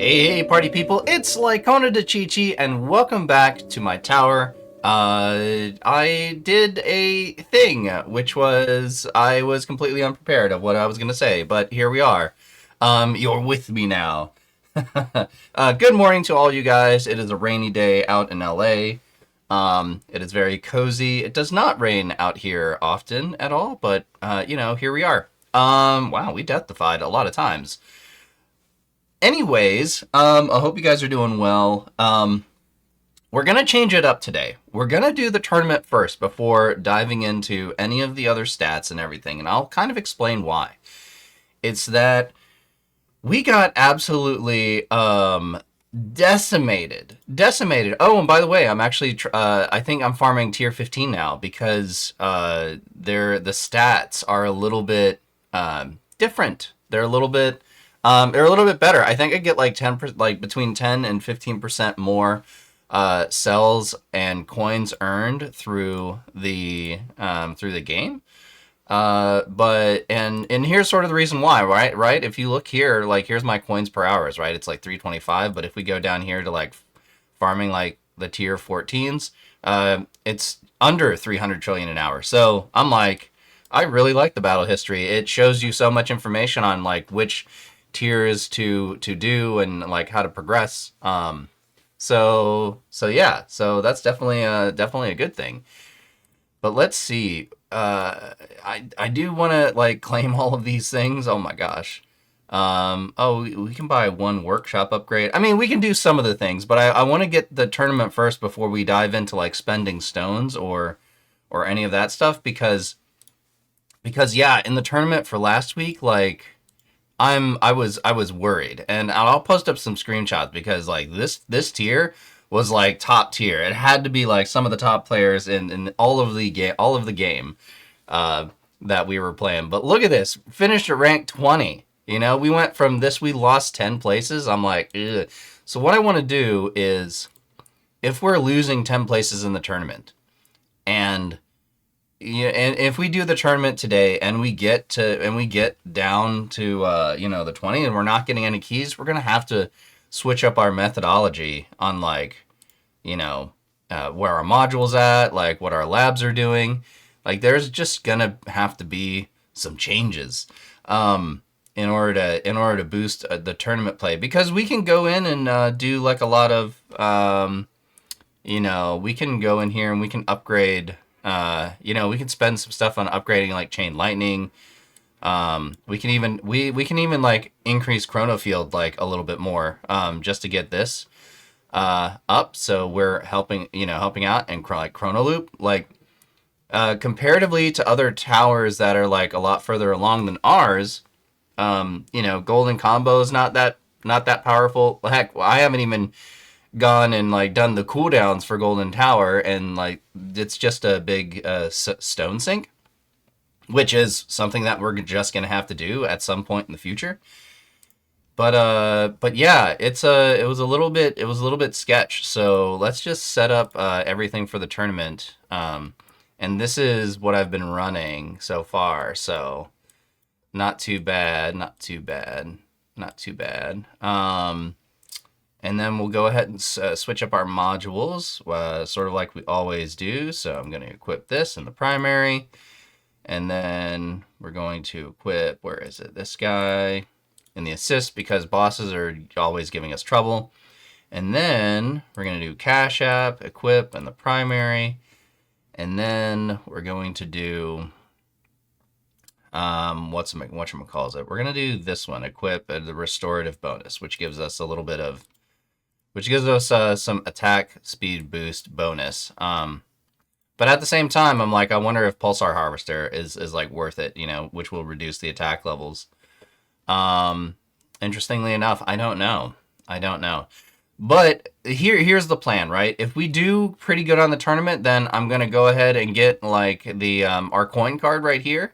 Hey, party people, it's Lycona de Chichi, and welcome back to my tower. I did a thing, which was, I was completely unprepared of what I was gonna say, but here we are. You're with me now. Good morning to all you guys. It is a rainy day out in LA. It is very cozy. It does not rain out here often at all, but, here we are. Wow, we death-defied a lot of times. Anyways, I hope you guys are doing well. We're going to change it up today. We're going to do the tournament first before diving into any of the other stats and everything, and I'll kind of explain why. It's that we got absolutely decimated. Oh, and by the way, I'm actually I think I'm farming tier 15 now because the stats are a little bit different. They're a little bit better. I think I get like 10%, like between 10 and 15% more cells and coins earned through the game. And here's sort of the reason why, right? Right? If you look here, like here's my coins per hours, right? It's like 325, but if we go down here to like farming like the tier 14s, it's under 300 trillion an hour. So I'm like, I really like the battle history. It shows you so much information on like which tiers to do and like how to progress. So yeah, so that's definitely a good thing. But let's see. I do want to like claim all of these things. Oh my gosh. Oh, we can buy one workshop upgrade. I mean, we can do some of the things, but I want to get the tournament first before we dive into like spending stones or any of that stuff because yeah, in the tournament for last week, like I was worried, and I'll post up some screenshots because like this tier was like top tier. It had to be like some of the top players in all of the game that we were playing. But look at this, finished at rank 20. You know, we went from this, we lost 10 places. I'm like, ugh. So what I want to do is, if we're losing 10 places in the tournament, and yeah, and if we do the tournament today and we get down to the 20 and we're not getting any keys, we're gonna have to switch up our methodology on like where our modules at, like what our labs are doing. Like there's just gonna have to be some changes in order to boost the tournament play, because we can go in and do like a lot of we can go in here and we can upgrade. We can spend some stuff on upgrading like chain lightning. We can even like increase chrono field like a little bit more, just to get this up. So we're helping out, and like chrono loop, like comparatively to other towers that are like a lot further along than ours. Golden combo is not that powerful. Heck, I haven't even gone and like done the cooldowns for Golden Tower, and like it's just a big stone sink, which is something that we're just gonna have to do at some point in the future. But yeah, it was a little bit sketch. So let's just set up everything for the tournament. And this is what I've been running so far. So not too bad, not too bad, not too bad. And then we'll go ahead and switch up our modules, sort of like we always do. So I'm going to equip this in the primary. And then we're going to equip, where is it? This guy in the assist, because bosses are always giving us trouble. And then we're going to do Cash App, equip in the primary. And then we're going to do, whatchamacallit? We're going to do this one, equip the restorative bonus, which gives us some attack speed boost bonus. But at the same time, I'm like, I wonder if Pulsar Harvester is like worth it, which will reduce the attack levels. Interestingly enough, I don't know. But here's the plan, right? If we do pretty good on the tournament, then I'm gonna go ahead and get like the our coin card right here.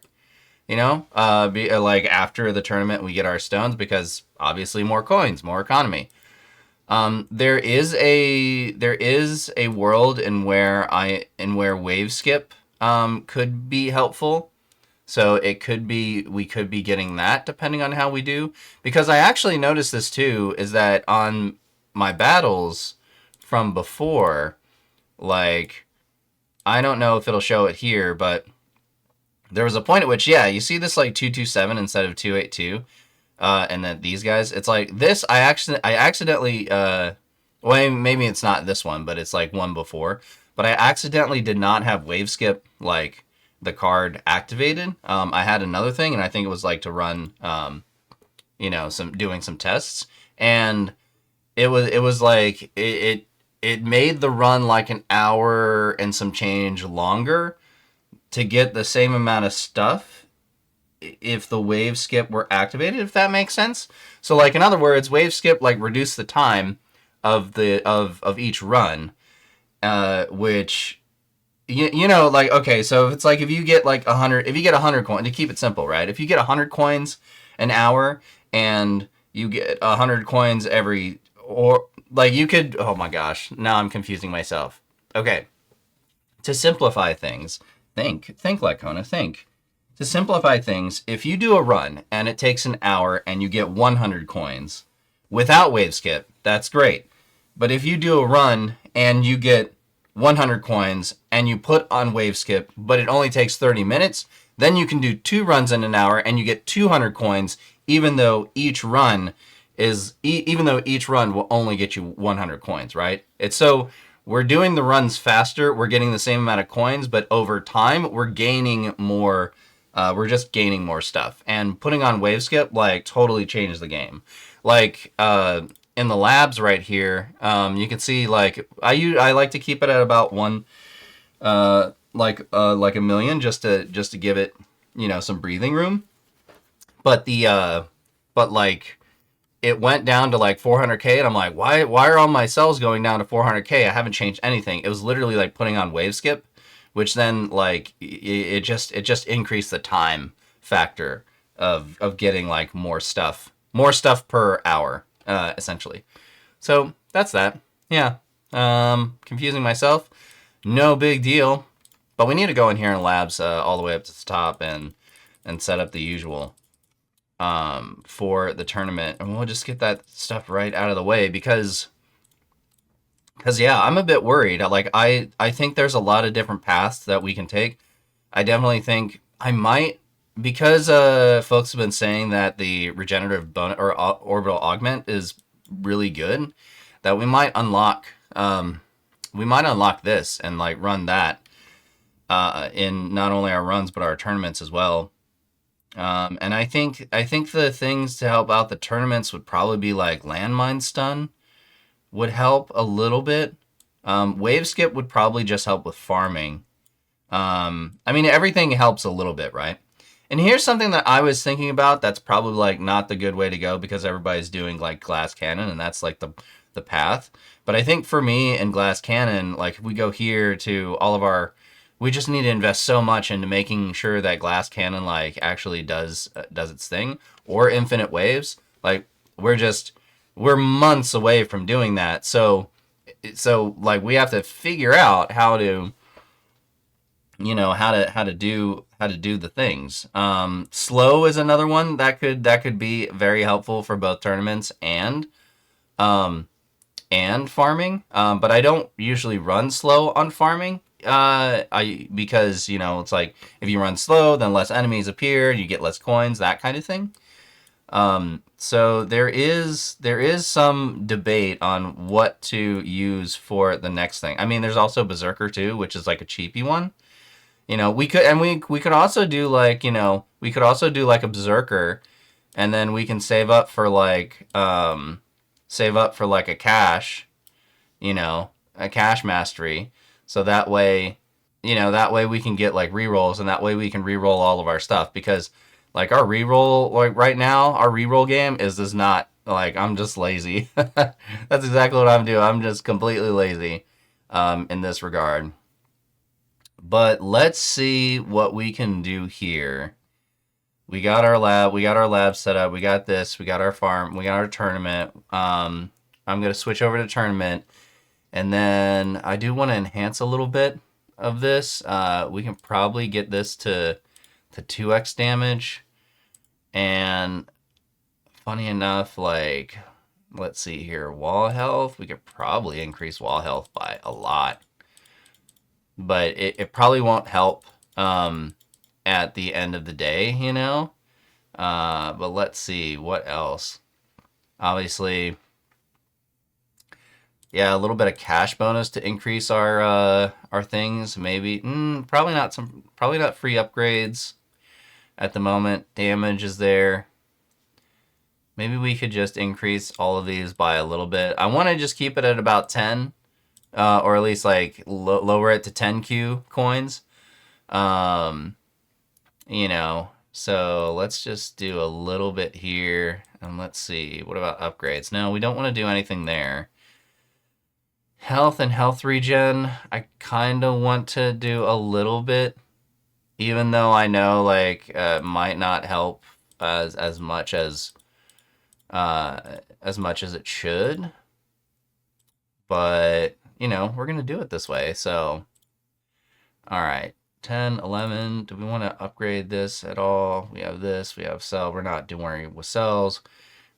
Like after the tournament, we get our stones, because obviously more coins, more economy. There is a world in where wave skip could be helpful. So it could be, we could be getting that depending on how we do. Because I actually noticed this too, is that on my battles from before, like, I don't know if it'll show it here, but there was a point at which, yeah, you see this like 227 instead of 282. And then these guys, it's like this. I accidentally, well, maybe it's not this one, but it's like one before. But I accidentally did not have wave skip like the card activated. I had another thing, and I think it was like to run, doing some tests, and it was like it made the run like an hour and some change longer to get the same amount of stuff if the wave skip were activated, if that makes sense. So like in other words, wave skip like reduced the time of each run, which like, okay, so if it's like, if you get like 100, if you get 100 coins, to keep it simple, right? If you get 100 coins an hour and you get 100 coins every, or like you could, oh my gosh, now I'm confusing myself. Okay, to simplify things, think Lycona, think. To simplify things, if you do a run and it takes an hour and you get 100 coins without wave skip, that's great. But if you do a run and you get 100 coins and you put on wave skip, but it only takes 30 minutes, then you can do 2 runs in an hour and you get 200 coins, even though each run will only get you 100 coins, right? It's so we're doing the runs faster, we're getting the same amount of coins, but over time we're gaining more. We're just gaining more stuff, and putting on wave skip like totally changes the game. Like in the labs right here, you can see like I like to keep it at about one, like a million, just to give it some breathing room. But but like it went down to like 400k, and I'm like, why are all my cells going down to 400k? I haven't changed anything. It was literally like putting on wave skip, which then like it just increased the time factor of getting like more stuff per hour, essentially. So that's that. Yeah. Confusing myself. No big deal. But we need to go in here in labs all the way up to the top and set up the usual for the tournament. And we'll just get that stuff right out of the way because yeah, I'm a bit worried. Like I think there's a lot of different paths that we can take. I definitely think I might, because folks have been saying that the regenerative or orbital augment is really good, that we might unlock this and like run that in not only our runs but our tournaments as well. And I think the things to help out the tournaments would probably be like landmine stun would help a little bit. Wave skip would probably just help with farming. I mean, everything helps a little bit, right? And here's something that I was thinking about that's probably like not the good way to go, because everybody's doing like glass cannon and that's like the path. But I think for me in glass cannon, like if we go here to all of our, we just need to invest so much into making sure that glass cannon like actually does its thing, or infinite waves. Like we're months away from doing that. So like we have to figure out how to how to do the things. Slow is another one that could be very helpful for both tournaments and farming. But I don't usually run slow on farming. Because it's like if you run slow, then less enemies appear, you get less coins, that kind of thing. So there is some debate on what to use for the next thing. I mean, there's also Berserker too, which is like a cheapy one. We could also do like, a Berserker, and then we can save up for like a cache, a cache mastery. So that way we can get like rerolls, and that way we can reroll all of our stuff, because like our reroll, like right now, our reroll game is not, like, I'm just lazy. That's exactly what I'm doing. I'm just completely lazy in this regard. But let's see what we can do here. We got our lab set up. We got this. We got our farm. We got our tournament. I'm going to switch over to tournament. And then I do want to enhance a little bit of this. We can probably get this to to 2x damage. And funny enough, like, let's see here, wall health, we could probably increase wall health by a lot. But it probably won't help at the end of the day, you know? But let's see, what else? Obviously, yeah, a little bit of cash bonus to increase our things. Maybe, probably not free upgrades at the moment. Damage is there. Maybe we could just increase all of these by a little bit. I want to just keep it at about 10, or at least like lower it to 10Q coins. You know, so let's just do a little bit here, and let's see. What about upgrades? No, we don't want to do anything there. Health and health regen, I kind of want to do a little bit, even though I know like might not help as much as it should. But you know, we're gonna do it this way. So, all right, 10, 11. Do we want to upgrade this at all? We have this. We have cell. We're not doing with cells.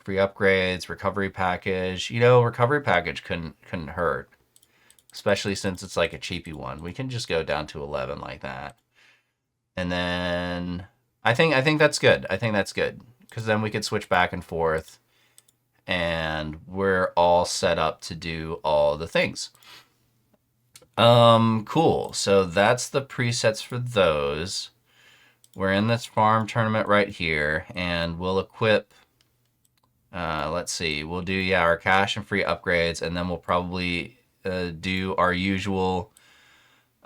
Free upgrades, recovery package. You know, recovery package couldn't hurt, especially since it's like a cheapy one. We can just go down to 11 like that, and then I think that's good. I think that's good because then we could switch back and forth, and we're all set up to do all the things. Cool. So that's the presets for those. We're in this farm tournament right here, and we'll equip. Let's see. We'll do our cash and free upgrades, and then we'll probably do our usual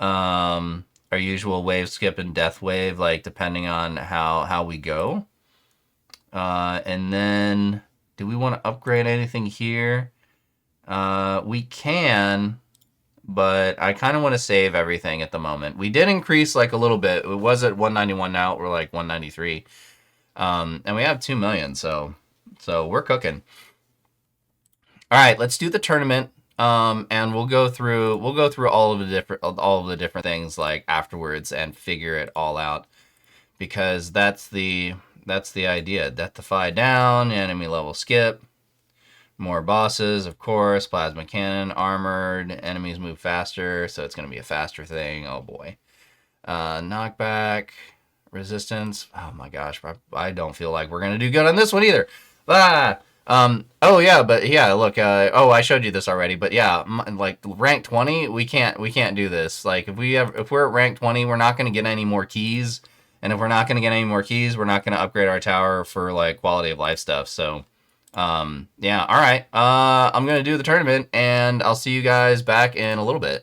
wave skip and death wave, like depending on how we go. And then, do we want to upgrade anything here? We can, but I kind of want to save everything at the moment. We did increase like a little bit. It was at 191 now. We're like 193, and we have 2 million. So we're cooking. All right, let's do the tournament. And we'll go through all of the different things like afterwards and figure it all out, because that's the idea. Death defy down, enemy level skip, more bosses, of course, plasma cannon, armored, enemies move faster, so it's going to be a faster thing. Oh boy. Knockback, resistance. Oh my gosh, I don't feel like we're going to do good on this one either. Oh yeah, but yeah, look, I showed you this already, but yeah, like rank 20, we can't do this. Like if we're at rank 20, we're not going to get any more keys, and if we're not going to get any more keys, we're not going to upgrade our tower for like quality of life stuff. So, yeah, all right. I'm going to do the tournament, and I'll see you guys back in a little bit.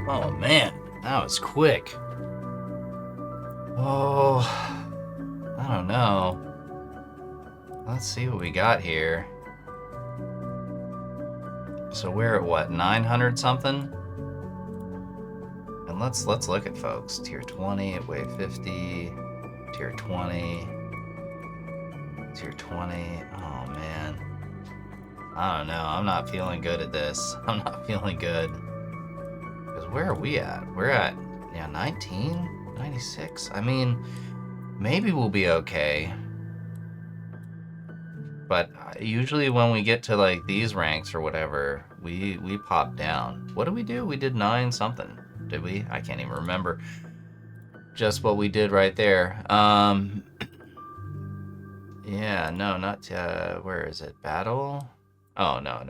Oh man, that was quick. Oh, I don't know. Let's see what we got here. So we're at what, 900 something? And let's look at folks. Tier 20 at wave 50. Tier 20. Tier 20. Oh man. I don't know. I'm not feeling good at this. I'm not feeling good. Because where are we at? We're at, yeah, 19? 96? I mean, maybe we'll be okay. But usually when we get to like these ranks or whatever, we pop down. What did we do? We did 9 something. Did we? I can't even remember. Just what we did right there. Yeah, no, not, where is it? Battle? Oh, no.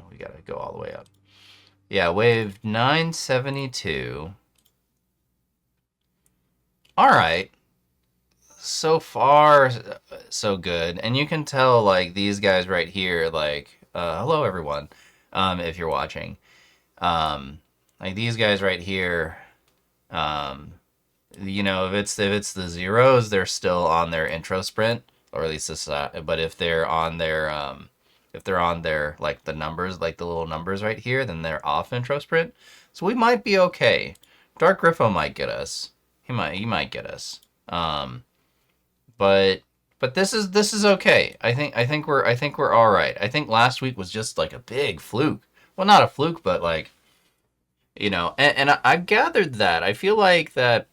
We gotta go all the way up. Yeah, wave 972. Alright. So far, so good. And you can tell, like, these guys right here, like, hello everyone, if you're watching. Like, these guys right here, you know, if it's the zeros, they're still on their intro sprint, or at least this, but if they're on their, like, the numbers, like the little numbers right here, then they're off intro sprint. So we might be okay. Dark Griffo might get us. He might get us. But this is okay. I think we're all right. I think last week was just like a big fluke. Well, not a fluke, but like, you know, and I've gathered that. I feel like that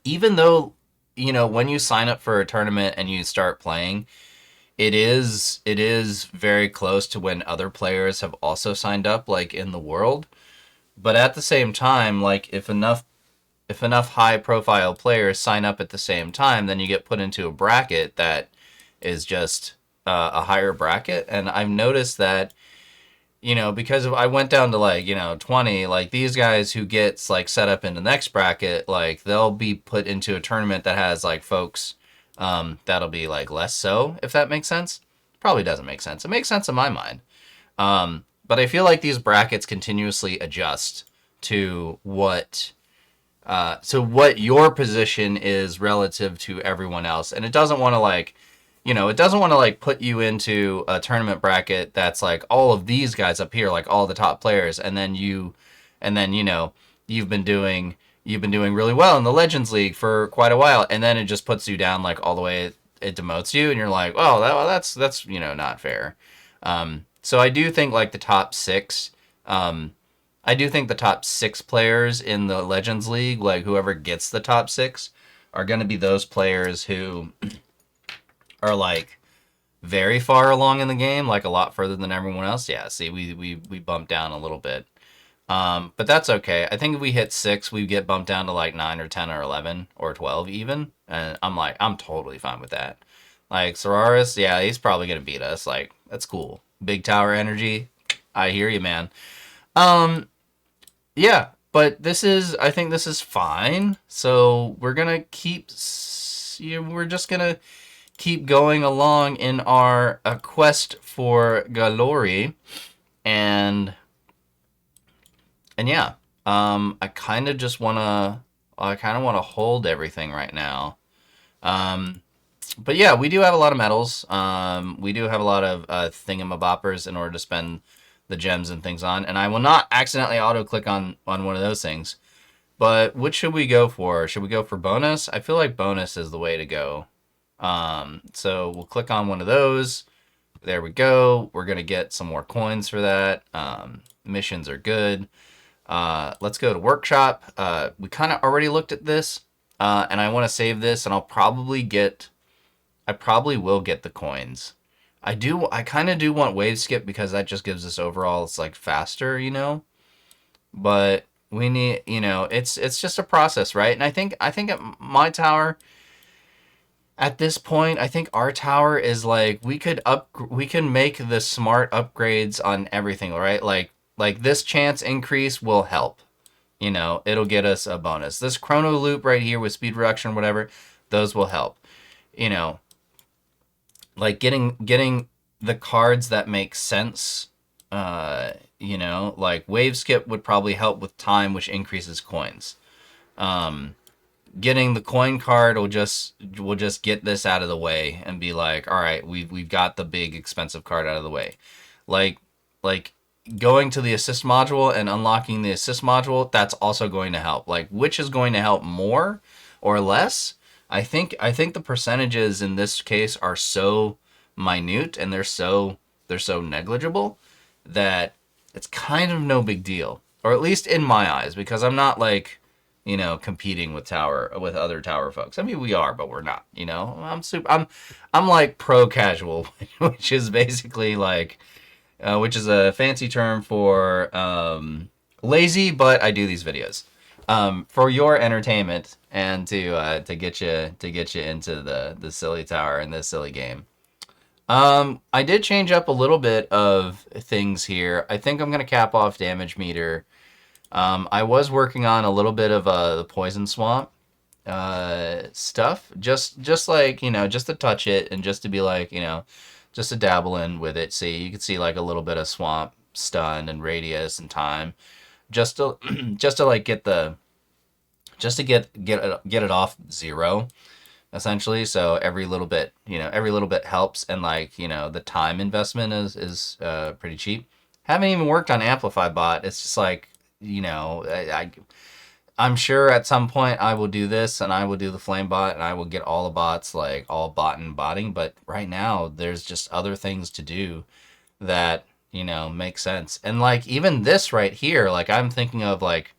even though, you know, when you sign up for a tournament and you start playing, it is very close to when other players have also signed up, like in the world. But at the same time, like if enough high profile players sign up at the same time, then you get put into a bracket that is just a higher bracket. And I've noticed that, you know, because I went down to like, you know, 20, like these guys who gets like set up in the next bracket, like they'll be put into a tournament that has like folks that'll be like less so, if that makes sense. Probably doesn't make sense. It makes sense in my mind. But I feel like these brackets continuously adjust to what your position is relative to everyone else. And it doesn't want to like, you know, it doesn't want to like put you into a tournament bracket that's like all of these guys up here, like all the top players, and then you know, you've been doing really well in the Legends League for quite a while, and then it just puts you down like all the way, it demotes you, and you're like, oh, that's you know, not fair. So I do think like the top 6, I do think the top 6 players in the Legends League, like whoever gets the top 6, are going to be those players who are like very far along in the game, like a lot further than everyone else. Yeah, see, we bumped down a little bit. But that's okay. I think if we hit 6, we get bumped down to like 9 or 10 or 11 or 12 even. And I'm totally fine with that. Like, Solaris, yeah, he's probably going to beat us. Like, that's cool. Big tower energy. I hear you, man. Yeah, but I think this is fine. So we're going to we're just going to keep going along in our quest for glory. And yeah, I kind of want to hold everything right now. But yeah, we do have a lot of medals. We do have a lot of thingamaboppers in order to spend the gems and things on, and I will not accidentally auto-click on one of those things. But which should we go for? Should we go for bonus? I feel like bonus is the way to go. So we'll click on one of those. There we go. We're going to get some more coins for that. Missions are good. Let's go to workshop. We kind of already looked at this, and I want to save this, and I probably will get the coins. I kind of do want wave skip because that just gives us overall, it's like faster, you know, but we need, you know, it's just a process, right? And I think at my tower at this point, I think our tower is like, we can make the smart upgrades on everything, right? Like this chance increase will help, you know, it'll get us a bonus. This chrono loop right here with speed reduction, whatever, those will help, you know. Like getting the cards that make sense, you know, like wave skip would probably help with time, which increases coins. Um, Getting the coin card will just get this out of the way and be like, all right, we've got the big expensive card out of the way. Like like going to the assist module and unlocking the assist module, that's also going to help. Like which is going to help more or less? I think the percentages in this case are so minute and they're so negligible that it's kind of no big deal. Or at least in my eyes, because I'm not like, competing with other tower folks. I mean, we are, but we're not. I'm like pro casual, which is basically like, which is a fancy term for lazy, but I do these videos for your entertainment and to get you into the silly tower and this silly game. I did change up a little bit of things here. I think I'm gonna cap off damage meter. I was working on a little bit of the poison swamp stuff, just like just to touch it and just to be like just to dabble in with it. See, you can see like a little bit of swamp stun and radius and time, just to just to like get it off 0 essentially. So every little bit helps, and like the time investment is pretty cheap. Haven't even worked on Amplify Bot. It's just like I'm sure at some point I will do this and I will do the flame bot and I will get all the bots like all bot and botting. But right now there's just other things to do that make sense. And like even this right here, like I'm thinking of like,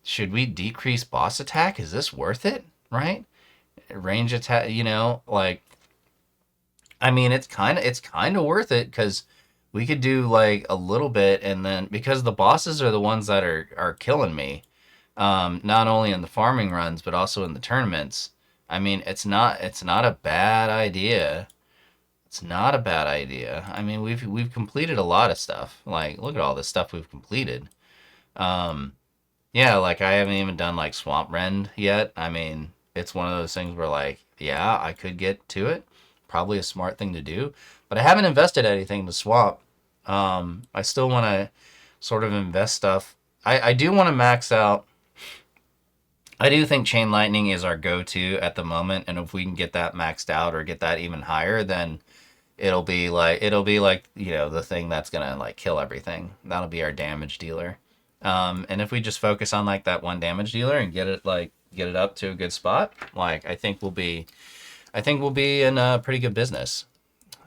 should we decrease boss attack? Is this worth it? Right? Range attack, like I mean it's kind of worth it because we could do like a little bit, and then because the bosses are the ones that are killing me, not only in the farming runs but also in the tournaments. I mean, it's not a bad idea. It's not a bad idea. I mean, we've completed a lot of stuff. Like, look at all this stuff we've completed. Um, yeah, like I haven't even done like Swamp Rend yet. I mean, it's one of those things where like, yeah, I could get to it. Probably a smart thing to do, but I haven't invested anything to Swamp. I still want to sort of invest stuff. I do want to max out. I do think Chain Lightning is our go-to at the moment, and if we can get that maxed out or get that even higher, then it'll be like the thing that's gonna like kill everything. That'll be our damage dealer. And if we just focus on like that one damage dealer and get it up to a good spot, like I think we'll be in a pretty good business.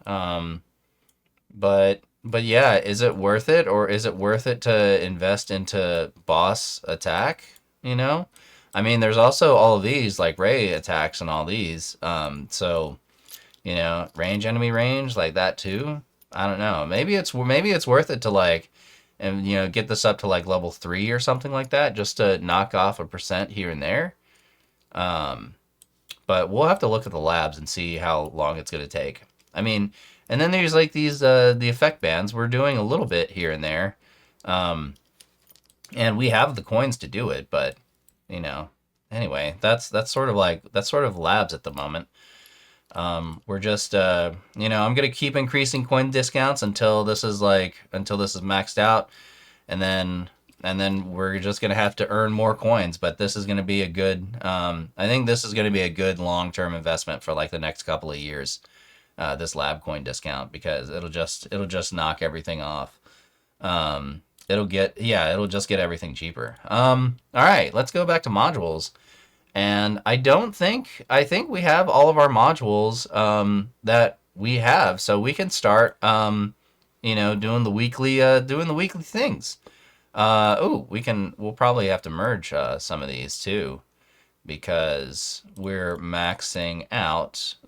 Um, but yeah, is it worth it, or is it worth it to invest into boss attack? You know, I mean, there's also all of these like ray attacks and all these. So range enemy range like that too. I don't know. Maybe it's worth it to like, and get this up to like level 3 or something like that, just to knock off a percent here and there. Um, but we'll have to look at the labs and see how long it's going to take. I mean, and then there's like these the effect bands. We're doing a little bit here and there, um, and we have the coins to do it. But you know, anyway, that's sort of labs at the moment. We're just I'm gonna keep increasing coin discounts until this is maxed out, and then we're just gonna have to earn more coins. But this is gonna be a good. I think this is gonna be a good long-term investment for like the next couple of years. This lab coin discount, because it'll just knock everything off. It'll just get everything cheaper. All right, let's go back to modules. And I think we have all of our modules that we have, so we can start doing the weekly things. We'll probably have to merge some of these too, because we're maxing out.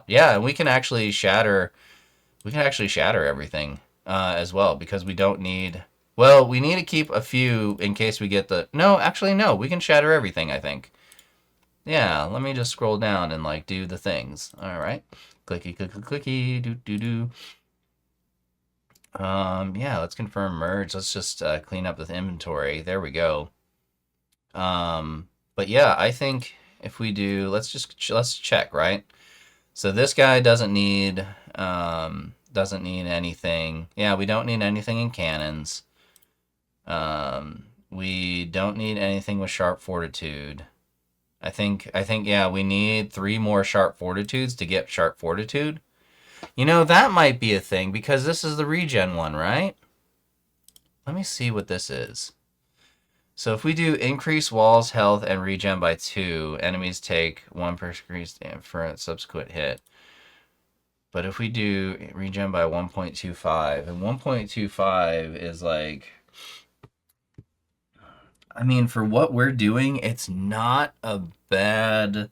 Yeah, and we can actually shatter everything as well, because we don't need. Well, we need to keep a few in case we get the. No, actually, no. We can shatter everything, I think. Yeah, let me just scroll down and like do the things. All right. Clicky, clicky, clicky, do, do, do. Yeah, let's confirm merge. Let's just clean up the inventory. There we go. But yeah, I think if we do, let's check, right? So this guy Doesn't need anything. Yeah, we don't need anything in cannons. We don't need anything with sharp fortitude. I think, yeah, we need 3 more sharp fortitudes to get sharp fortitude. You know, that might be a thing because this is the regen one, right? Let me see what this is. So if we do increase walls, health, and regen by 2, enemies take 1 per increase for a subsequent hit. But if we do regen by 1.25, and 1.25 is like, I mean, for what we're doing, it's not a bad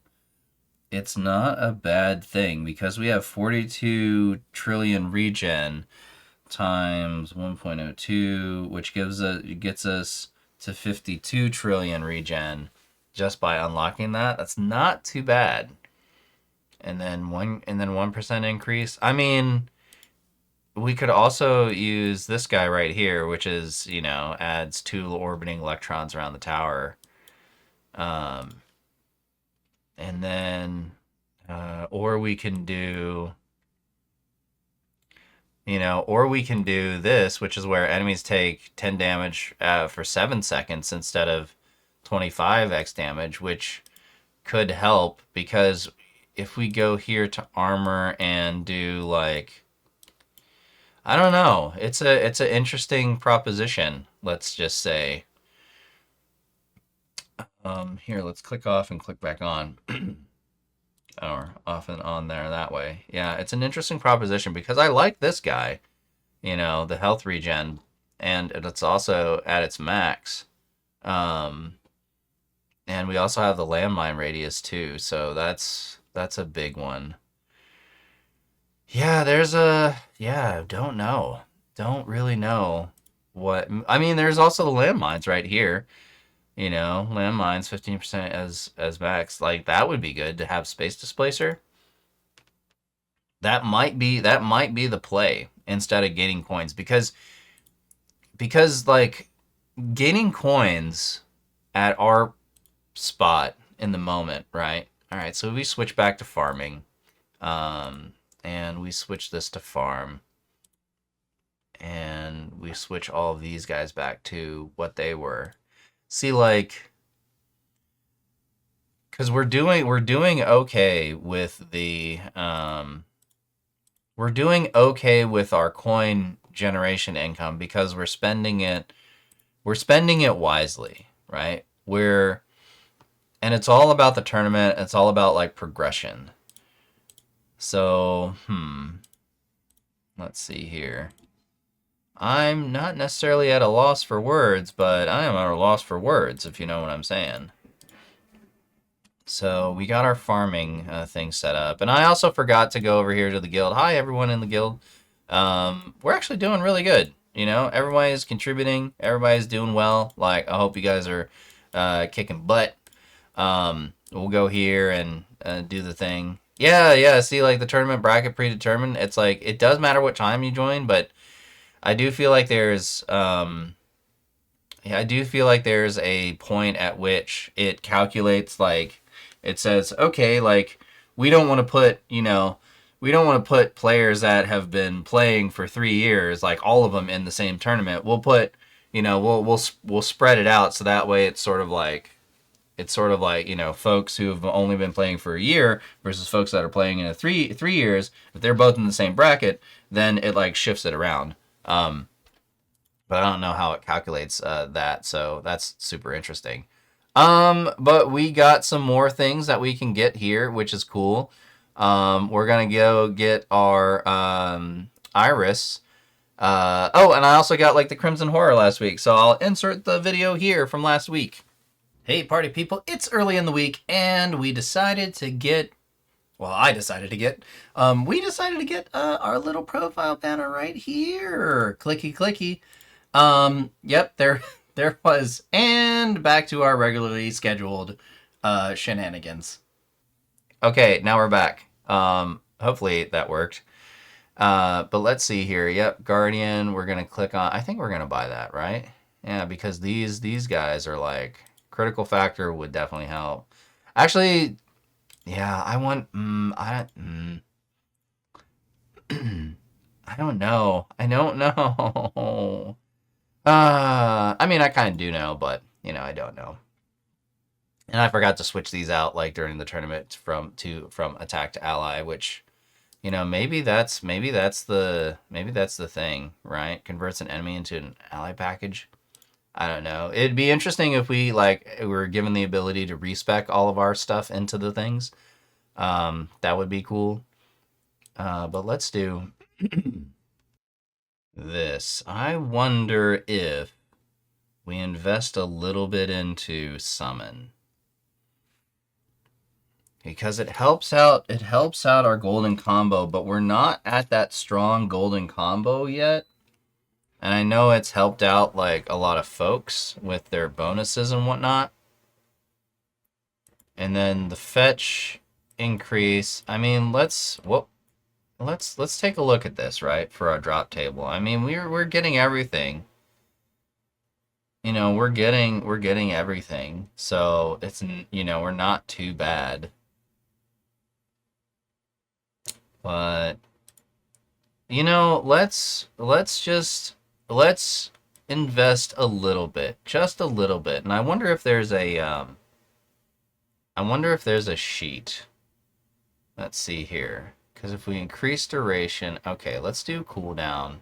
thing because we have 42 trillion regen times 1.02, which gets us to 52 trillion regen just by unlocking that. That's not too bad. And then 1% increase. I mean, we could also use this guy right here, which is, you know, adds 2 orbiting electrons around the tower. And then, or we can do, you know, or we can do this, which is where enemies take 10 damage for 7 seconds instead of 25x damage, which could help because if we go here to armor and do like, I don't know, it's an interesting proposition, let's just say. Here, let's click off and click back on. Or off and on there that way. Yeah, it's an interesting proposition because I like this guy, you know, the health regen, and it's also at its max. And we also have the landmine radius too, so that's a big one. Yeah, don't know. Don't really know what, I mean, there's also the landmines right here. You know, landmines 15% as max. Like that would be good to have space displacer. That might be the play instead of gaining coins because like gaining coins at our spot in the moment, right? All right, so we switch back to farming. And we switch this to farm. And we switch all of these guys back to what they were. See, like, because we're doing okay with the we're doing okay with our coin generation income because we're spending it wisely, right? And it's all about the tournament. It's all about like progression. So, let's see here. I'm not necessarily at a loss for words, but I am at a loss for words, if you know what I'm saying. So we got our farming thing set up. And I also forgot to go over here to the guild. Hi, everyone in the guild. We're actually doing really good. You know, everybody's contributing. Everybody's doing well. Like, I hope you guys are kicking butt. We'll go here and do the thing. Yeah. See, like, the tournament bracket predetermined. It's like, it does matter what time you join, but I do feel like there's a point at which it calculates, like, it says, okay, like, we don't want to put players that have been playing for 3 years, like all of them in the same tournament. We'll put, we'll spread it out so that way it's sort of like, folks who have only been playing for a year versus folks that are playing in 3 years. If they're both in the same bracket, then it like shifts it around. But I don't know how it calculates that, so that's super interesting. But we got some more things that we can get here, which is cool. We're gonna go get our iris. Oh, and I also got like the Crimson Horror last week, so I'll insert the video here from last week. Hey, party people! It's early in the week, and we decided to get. Well, I decided to get. We decided to get our little profile banner right here. Clicky, clicky. Yep, there was, and back to our regularly scheduled shenanigans. Okay, now we're back. Hopefully that worked. But let's see here. Yep, Guardian. We're gonna click on. I think we're gonna buy that, right? Yeah, because these guys are like critical factor would definitely help. Actually, yeah, I want. I don't know. I don't know. I mean, I kind of do know, but I don't know. And I forgot to switch these out like during the tournament from attack to ally, which maybe that's the thing, right? Converts an enemy into an ally package. I don't know. It'd be interesting if we were given the ability to respec all of our stuff into the things. That would be cool. But let's do this. I wonder if we invest a little bit into summon. Because it helps out our golden combo, but we're not at that strong golden combo yet. And I know it's helped out like a lot of folks with their bonuses and whatnot. And then the fetch increase. I mean, let's take a look at this, right? For our drop table. I mean, we're getting everything. We're getting everything. So it's we're not too bad. But let's invest a little bit, just a little bit. And I wonder if there's a sheet. Let's see here. Because if we increase duration, okay, let's do cooldown.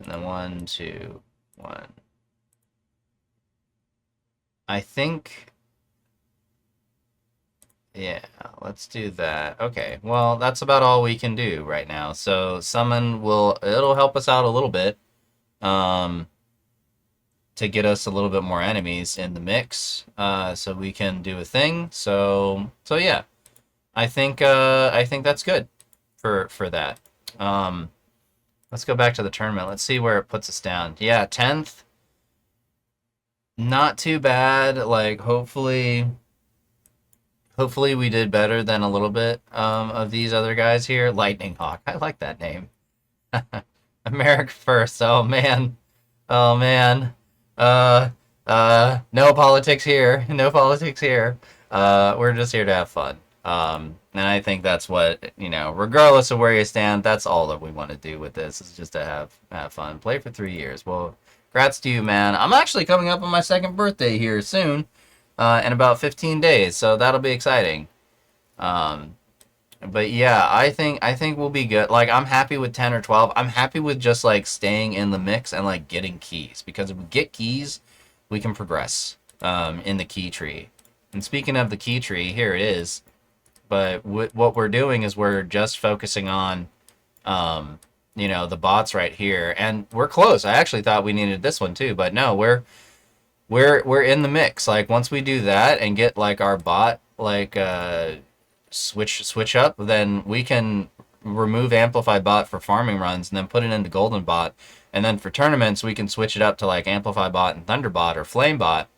And then 1, 2, 1. I think, yeah, let's do that. Okay, well, that's about all we can do right now. So summon it'll help us out a little bit. To get us a little bit more enemies in the mix, so we can do a thing. So yeah, I think that's good for that. Let's go back to the tournament. Let's see where it puts us down. Yeah, 10th. Not too bad. Like hopefully we did better than a little bit of these other guys here. Lightning Hawk. I like that name. America first. Oh man. Oh man. Uh, no politics here. No politics here. We're just here to have fun. And I think that's what, regardless of where you stand, that's all that we want to do with this is just to have fun. Play for 3 years. Well, congrats to you, man. I'm actually coming up on my second birthday here soon, in about 15 days, so that'll be exciting. Um, but yeah, I think we'll be good. Like I'm happy with 10 or 12. I'm happy with just like staying in the mix and like getting keys because if we get keys, we can progress in the key tree. And speaking of the key tree, here it is. But what we're doing is we're just focusing on the bots right here and we're close. I actually thought we needed this one too, but no, we're in the mix. Like once we do that and get like our bot like switch up, then we can remove Amplify Bot for farming runs and then put it into Golden Bot. And then for tournaments, we can switch it up to like Amplify Bot and Thunder Bot or Flame Bot,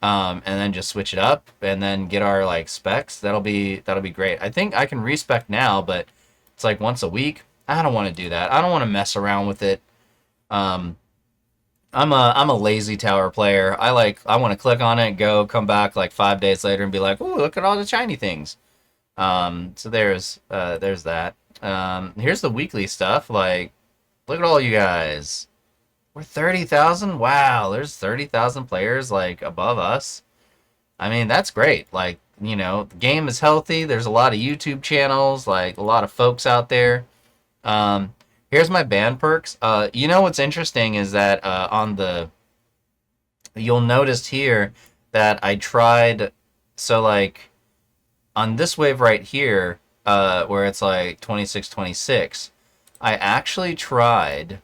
and then just switch it up and then get our like specs. That'll be great. I think I can respec now, but it's like once a week. I don't want to do that. I don't want to mess around with it. Um, I'm a lazy tower player. I want to click on it, go, come back like 5 days later and be like, "Ooh, look at all the shiny things." So there's that. Here's the weekly stuff. Like, look at all you guys. We're 30,000. Wow, there's 30,000 players like above us. I mean, that's great. Like, the game is healthy. There's a lot of YouTube channels, like a lot of folks out there. Um, Here's my band perks. What's interesting is that you'll notice here that I tried. So like on this wave right here, where it's like 26, 26, I actually tried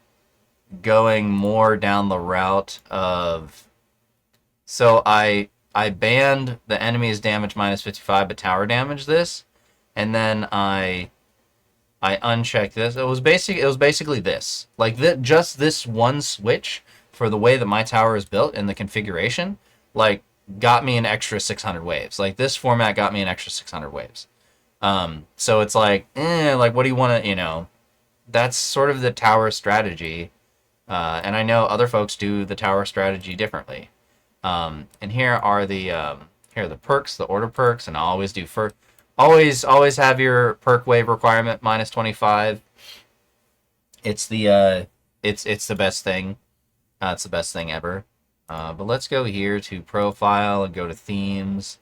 going more down the route of. So I banned the enemy's damage minus 55, but tower damage this, and then I unchecked this. It was basically this, like just this one switch for the way that my tower is built and the configuration, like got me an extra 600 waves. Like this format got me an extra 600 waves. So it's like, like what do you want to, that's sort of the tower strategy. And I know other folks do the tower strategy differently. And here are the perks, the order perks, and I always do Always have your perk wave requirement minus 25. It's it's the best thing. It's the best thing ever. But let's go here to profile and go to themes.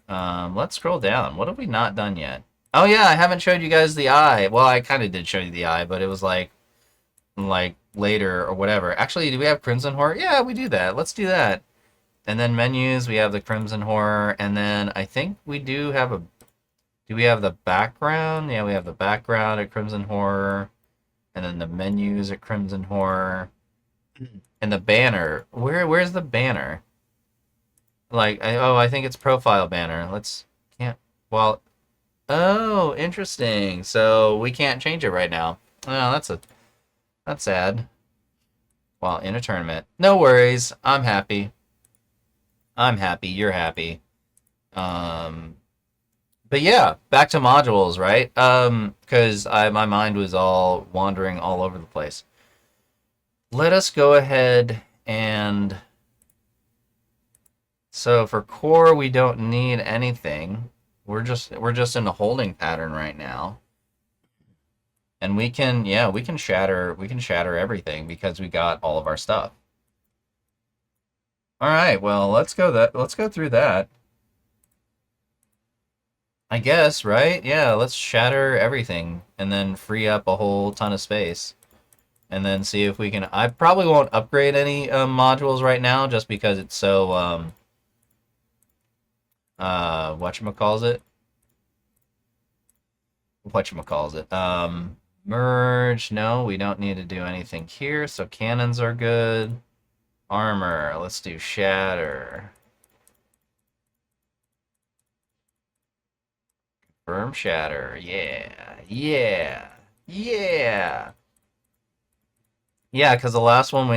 Let's scroll down. What have we not done yet? Oh yeah, I haven't showed you guys the eye. Well, I kind of did show you the eye, but it was like later or whatever. Actually, do we have Crimson Horror? Yeah, we do that. Let's do that. And then menus, we have the Crimson Horror, and then I think we do have a. Do we have the background? Yeah, we have the background at Crimson Horror, and then the menus at Crimson Horror, and the banner. Where's the banner? Like, I think it's profile banner. Let's can't. Well, oh, interesting. So we can't change it right now. Oh, that's sad. Well, in a tournament. No worries. I'm happy. I'm happy. You're happy. Um, but yeah, back to modules, right? Because I my mind was all wandering all over the place. Let us go ahead and so for core we don't need anything. We're just in a holding pattern right now. And we can shatter everything because we got all of our stuff. All right, well, let's go through that. I guess, right? Yeah, let's shatter everything and then free up a whole ton of space. And then see if we can I probably won't upgrade any modules right now just because it's so whatchamacallit? Whatchamacallit? Merge, no, we don't need to do anything here, so cannons are good. Armor, let's do shatter. Firm shatter, yeah, yeah, yeah. Yeah, because the last one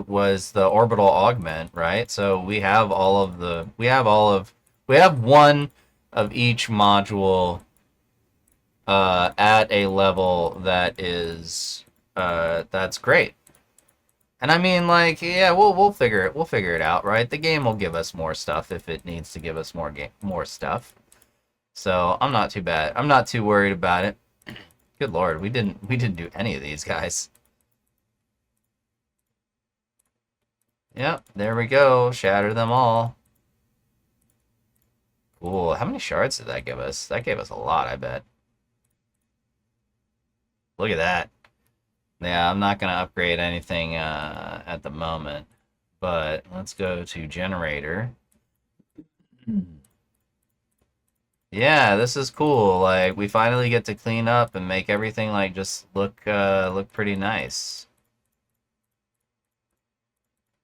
was the orbital augment, right? So we have one of each module at a level that is that's great. And I mean, like, yeah, we'll figure it out, right? The game will give us more stuff if it needs to give us more stuff. So I'm not too bad. I'm not too worried about it. Good lord, we didn't do any of these guys. Yep, there we go. Shatter them all. Cool. How many shards did that give us? That gave us a lot, I bet. Look at that. Yeah, I'm not gonna upgrade anything at the moment, but let's go to generator. Yeah, this is cool. Like we finally get to clean up and make everything like just look pretty nice.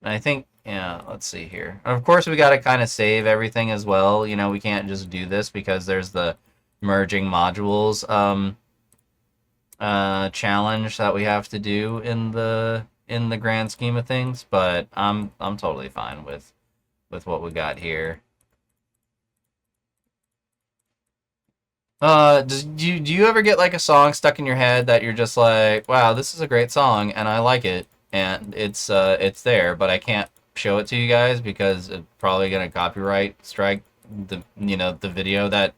And I think yeah, let's see here. Of course, we got to kind of save everything as well. You know, we can't just do this because there's the merging modules challenge that we have to do in the grand scheme of things, but I'm totally fine with what we got here. Do you ever get like a song stuck in your head that you're just like, wow, this is a great song and I like it and it's there, but I can't show it to you guys because it's probably gonna copyright strike the video that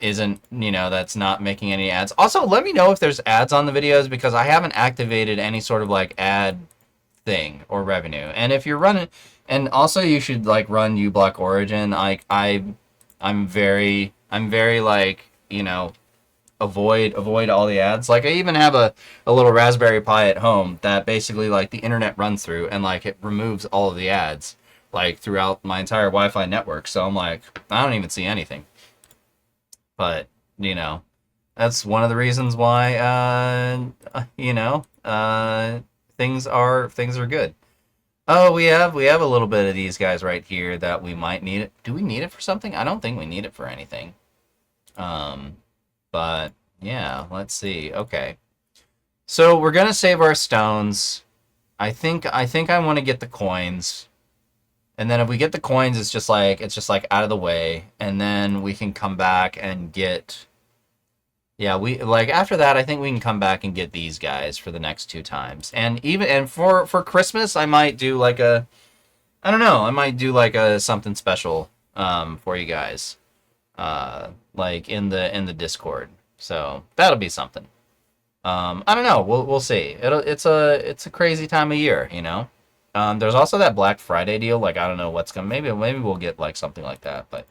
isn't that's not making any ads. Also, let me know if there's ads on the videos because I haven't activated any sort of like ad thing or revenue. And if you're running, and also you should like run uBlock Origin. I'm very like avoid all the ads. Like I even have a little Raspberry Pi at home that basically like the internet runs through and like it removes all of the ads like throughout my entire Wi-Fi network. So I'm like I don't even see anything. But that's one of the reasons why things are good. Oh, we have a little bit of these guys right here that we might need it. Do we need it for something? I don't think we need it for anything. Um, but yeah, let's see. Okay. So we're gonna save our stones. I think I want to get the coins. And then if we get the coins, it's just like out of the way, and then we can come back and get. Yeah, we like after that. I think we can come back and get these guys for the next two times, and for Christmas, I might do like I don't know, I might do like a something special for you guys. like in the Discord. So that'll be something. I don't know. We'll see. It's a crazy time of year, you know. There's also that Black Friday deal. Like I don't know what's coming. Maybe we'll get like something like that, but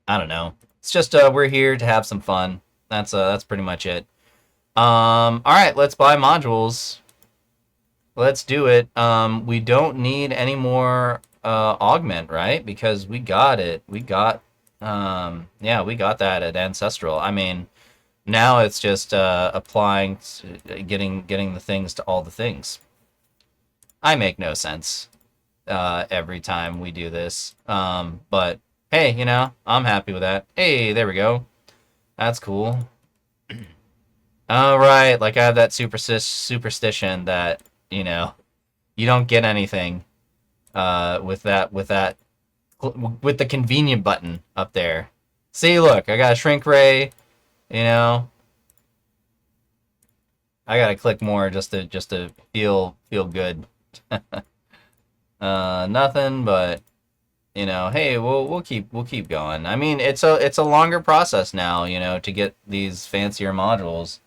I don't know. It's just we're here to have some fun. That's pretty much it. All right, let's buy modules. Let's do it. We don't need any more augment, right? Because we got it. We got yeah, we got that at Ancestral. I mean, now it's just applying to getting the things to all the things. I make no sense every time we do this. But hey, you know, I'm happy with that. Hey, there we go. That's cool. All right, like I have that superstition that, you know, you don't get anything with the convenient button up there. See, look, I got a shrink ray, you know. I gotta click more just to feel good. Nothing, but you know, hey, we'll keep going. I mean, it's a longer process now, you know, to get these fancier modules.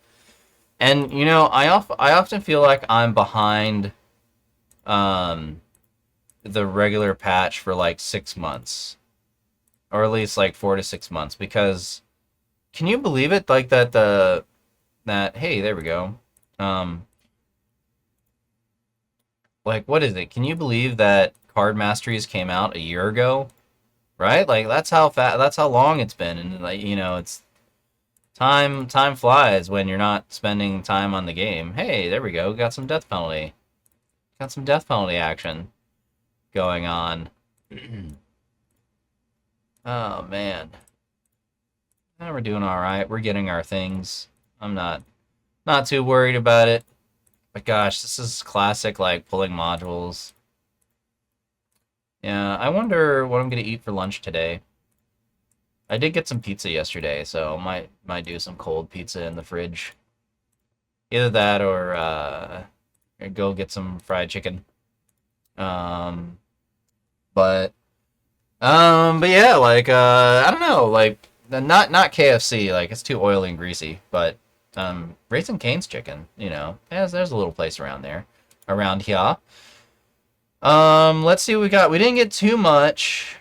And you know, I often feel like I'm behind um the regular patch for like 6 months, or at least like 4 to 6 months, because can you believe it? Like that hey, there we go. Um, like what is it? Can you believe that Card Masteries came out a year ago? Right? Like that's how long it's been, and like you know, it's time flies when you're not spending time on the game. Hey, there we go. Got some death penalty. Got some death penalty action going on. Oh man. We're doing all right. We're getting our things. I'm not too worried about it. But gosh, this is classic like pulling modules. Yeah, I wonder what I'm gonna eat for lunch today. I did get some pizza yesterday, so might do some cold pizza in the fridge. Either that or go get some fried chicken. Um, but but yeah, like I don't know, like not KFC, like it's too oily and greasy, but Raising Cane's chicken, you know, there's a little place around here. Let's see what we got. We didn't get too much.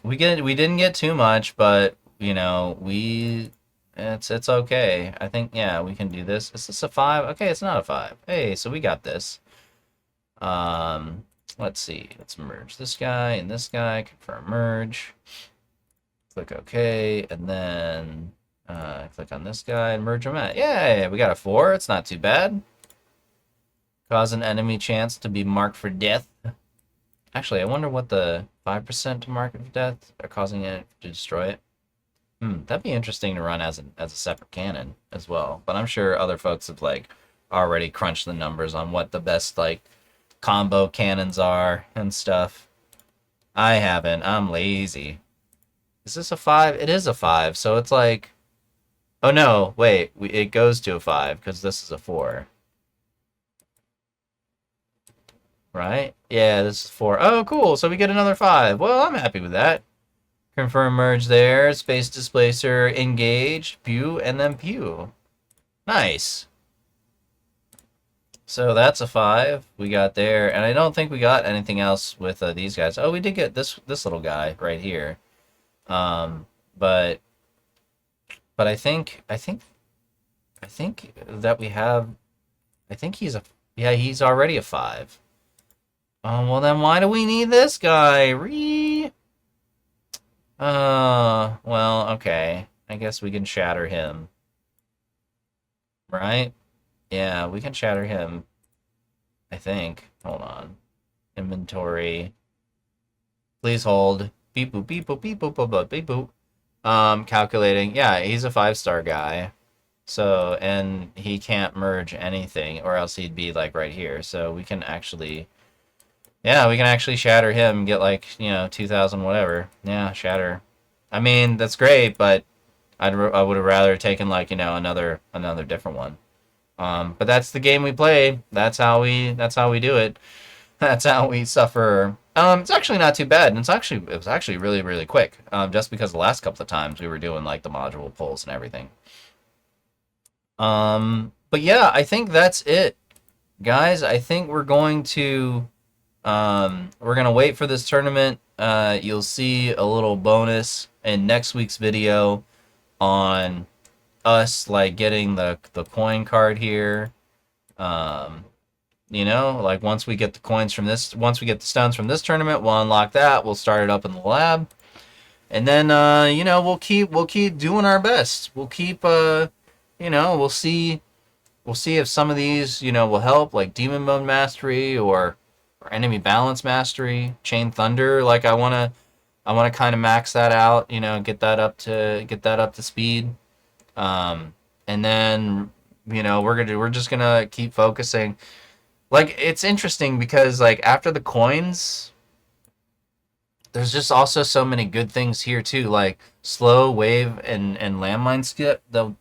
We didn't get too much, but you know, it's okay. I think yeah, we can do this. Is this a 5? Okay, it's not a 5. Hey, so we got this. Um, let's see. Let's merge this guy and this guy. Confirm merge. Click OK, and then click on this guy and merge them out. Yay, we got a 4. It's not too bad. Cause an enemy chance to be marked for death. Actually, I wonder what the 5% to mark it for death are causing it to destroy it. That'd be interesting to run as a separate cannon as well. But I'm sure other folks have like already crunched the numbers on what the best like combo cannons are and stuff. I haven't. I'm lazy. Is this a 5? It is a 5. So it's like, oh no, wait, it goes to a 5 because this is a 4. Right? Yeah, this is 4. Oh, cool. So we get another 5. Well, I'm happy with that. Confirm merge there. Space displacer engaged. Pew, and then pew. Nice. So that's a 5 we got there. And I don't think we got anything else with these guys. Oh, we did get this little guy right here. But I think that we have. I think he's already a 5. Oh, well then why do we need this guy? Well, okay. I guess we can shatter him. Right? Yeah, we can shatter him. I think. Hold on. Inventory. Please hold. Beep boop beep boop beep boop boop boop beep boop. Calculating. Yeah, he's a 5-star guy. So, and he can't merge anything, or else he'd be like right here. So we can actually, yeah, we can actually shatter him, get like, you know, 2,000 whatever. Yeah, shatter. I mean, that's great, but I would have rather taken like, you know, another different one. But that's the game we play. That's how we do it. That's how we suffer It's actually not too bad, and it was actually really really quick. Just because the last couple of times we were doing like the module pulls and everything. But yeah, I think that's it, guys. I think we're gonna wait for this tournament. You'll see a little bonus in next week's video on us like getting the coin card here. Um, like once we get the coins from this, once we get the stones from this tournament, we'll unlock that. We'll start it up in the lab, and then we'll keep doing our best. We'll keep we'll see if some of these will help, like Demon Mode Mastery or Enemy Balance Mastery, Chain Thunder. Like I wanna kind of max that out. Get that up to speed. And then we're just gonna keep focusing. Like it's interesting because like after the coins, there's just also so many good things here too, like slow wave and landmine skip. The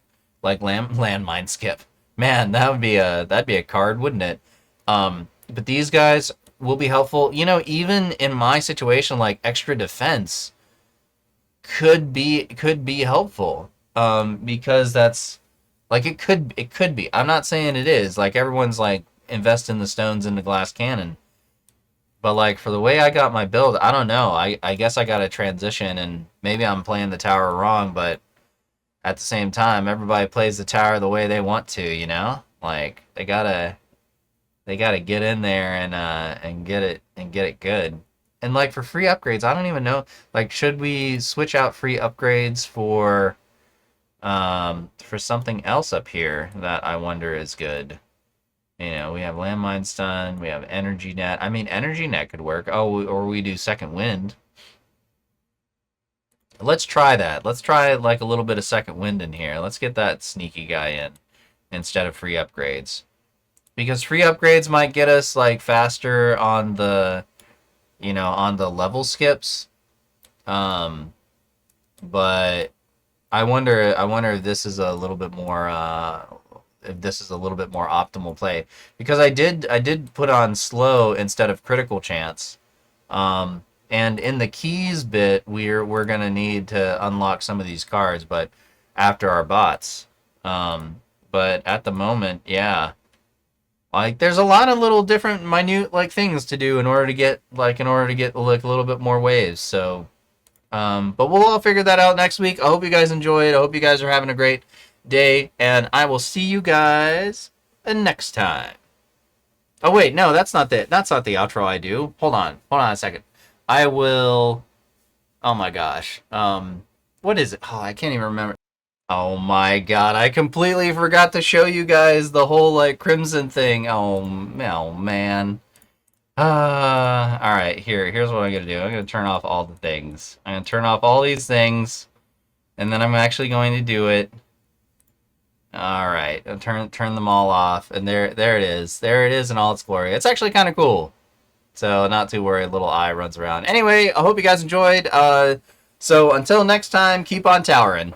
like landmine skip. Man, that'd be a card, wouldn't it? But these guys will be helpful. Even in my situation, like extra defense could be helpful. Because that's like it could be. I'm not saying it is. Like everyone's like investing the stones in the glass cannon. But like for the way I got my build, I don't know. I guess I got to transition, and maybe I'm playing the tower wrong, but at the same time, everybody plays the tower the way they want to. Like they gotta get in there and get it good. And like for free upgrades, I don't even know. Like, should we switch out free upgrades for something else up here that I wonder is good? We have landmine stun, we have energy net. I mean, energy net could work. Oh, or we do second wind. Let's try that. Let's try like a little bit of second wind in here. Let's get that sneaky guy in instead of free upgrades. Because free upgrades might get us like faster on the level skips. But I wonder if this is a little bit more optimal play, because I did put on slow instead of critical chance. And in the keys bit, we're gonna need to unlock some of these cards, but after our bots. But at the moment, yeah. Like there's a lot of little different minute like things to do in order to get like a little bit more waves. So but we'll all figure that out next week. I hope you guys enjoyed. I hope you guys are having a great day, and I will see you guys next time. Oh wait, no, that's not the outro I do. Hold on a second. I will. Oh my gosh. What is it? Oh, I can't even remember. Oh my god, I completely forgot to show you guys the whole like crimson thing. Oh man. All right. Here's what I'm gonna do. I'm gonna turn off all the things. I'm gonna turn off all these things, and then I'm actually going to do it. All right. I'll turn them all off, and there it is. There it is in all its glory. It's actually kind of cool. So not too worried. Little eye runs around. Anyway, I hope you guys enjoyed. So until next time, keep on towering.